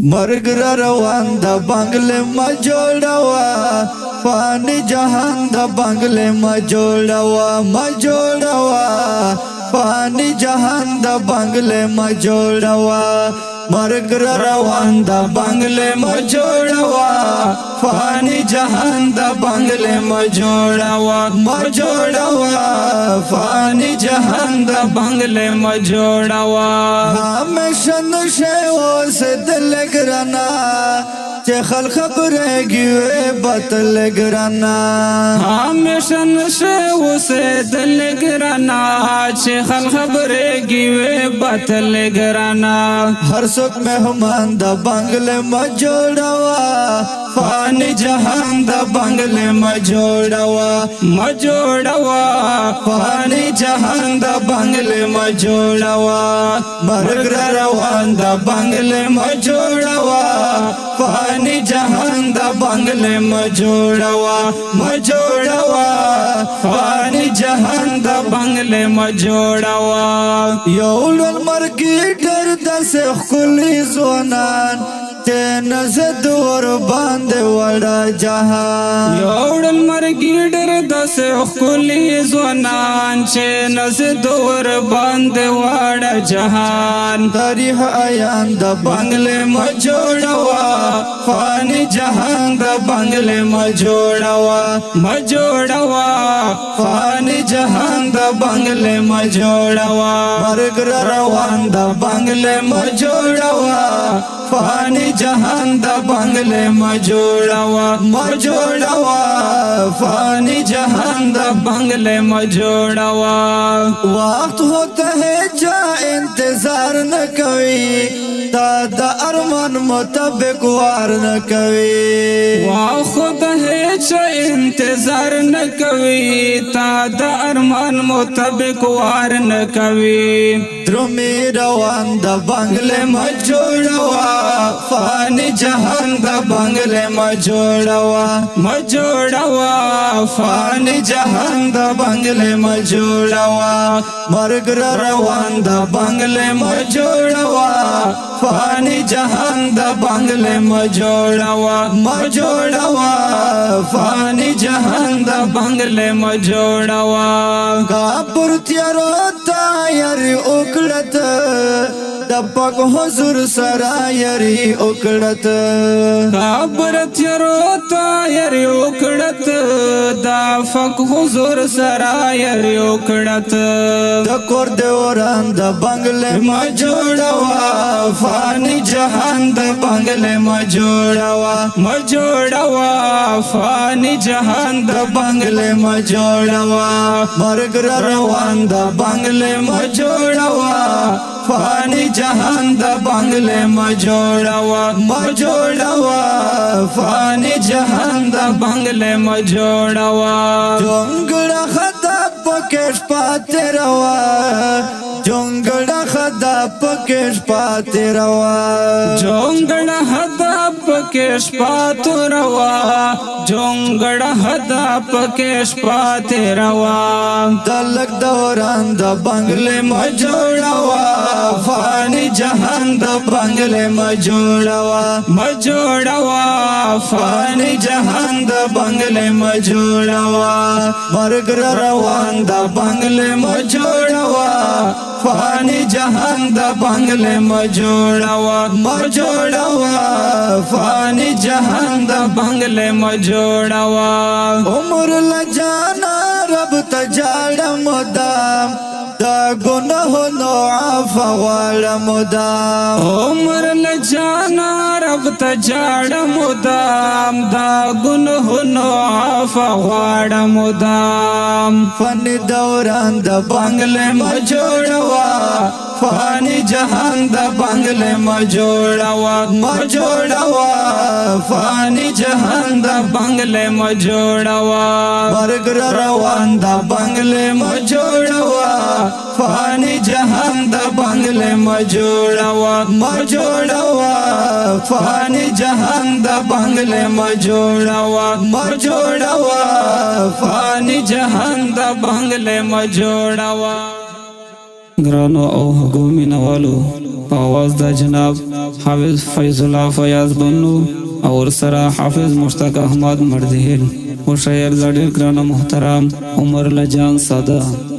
مرگ را روان دا بنگل ما جوڑوا فانی جہان دا بنگل ما جوڑوا فانی جہان دا بنگل ما جوڑوا مرگ را روان دا بنگل ما جوڑوا فانی جہان دا بنگل ما جوڑوا فانی جہان دا بنگل ما جوڑوا ہمیشہ نشے وہ سے دل گرانا چه خلق خبرگی وی بطل گرانا ہمیشہ نشے وہ سے دل گرانا چه خلق خبرگی وی بطل گرانا ہر سوک مہمان دا بنگل ما جوڑوا فانی جہان دا بنگل ما جوڑوا فانی جہان دا بنگل ما جوڑوا مرگ را روان دا بنگل ما جوڑوا فانی جہان دا بنگل ما جوڑوا فانی جہان دا بنگل ما جوڑوا یولن مرگی ڈر دا سے خلی زونان تین زدور باند وڑا جہان یوڑل مرگی ڈر دس خلی زونان چین زدور باند وڑا جہان تاریخ آیان دا بنگل ما جوڑوا فانی جہان دا بنگل ما جوڑوا فانی جہان دا بنگل ما جوڑوا مرگ را روان دا بنگل ما جوڑوا فانی جہان دا بنگل ما جوڑوا فانی جہان دا بنگل ما جوڑوا وقت ہوتا ہے جا انتظار نہ کوئی دا ارمان مطابق وار نہ کوئی خود ہے چا انتظار نہ کوي تا دا ارمان مطابق وار نہ کوي درمی روان دا بنگل ما جوڑوا فانی جہان دا بنگل ما جوڑوا فانی جہان دا بنگل ما جوڑوا مرگ را روان دا بنگل ما جوڑوا فانی جہان دا بنگل ما جوڑوا فانی جہان دا بنگل ما جوڑوا کابر تیارو تایری اکڑت دپک حضور سرایری اکڑت کابر تیارو تایری اکڑت دفک حضور سرایری اکڑت دکور دیوران دا بنگل ما جوڑوا فانی جہان دا بنگل ما جوڑوا فانی جہان دا بنگل ما جوڑوا مرگ را روان دا بنگل ما جوڑوا فانی جہان دا بنگل ما جوڑوا فانی جہان دا بنگل ما جوڑوا جونگڑا خدا پکش پاتے روا جونگڑا خدا پکش پاتے روا جونگڑا خدا پکش پاتو روا جونگڑا خدا پکش پاتے روا دلک دوران دا بنگل ما جوڑوا فانی جہان دا بنگل ما جوڑوا فانی جہان دا بنگل ما جوڑوا مرگ را روان دا بنگل ما جوڑوا فانی جہان دا بنگل ما جوڑوا فانی جہان دا بنگل ما جوڑوا عمر لجانا رب تجاڑا مدام دا گناہونو عفا والا مدام عمر لجانا رب تجاڑا مدام دا گناہونو عفا والا مدام فانی دوران دا بنگل ما جوڑوا فانی جہان دا بنگل ما جوڑوا فانی جہان دا بنگل ما جوڑوا مرگ را روان دا بنگل ما جوڑوا فانی جہان دا بنگل ما جوڑوا فانی جہان دا بنگل ما جوڑوا فانی جہان دا بنگل ما جوڑوا ګرانو او هغو مینوالو په آواز د جناب حافظ فیض الله فیاض بنو او ورسره حافظ مشتاق احمد مردهل او شاعر د ډېر ګران محترم عمر لجان ساده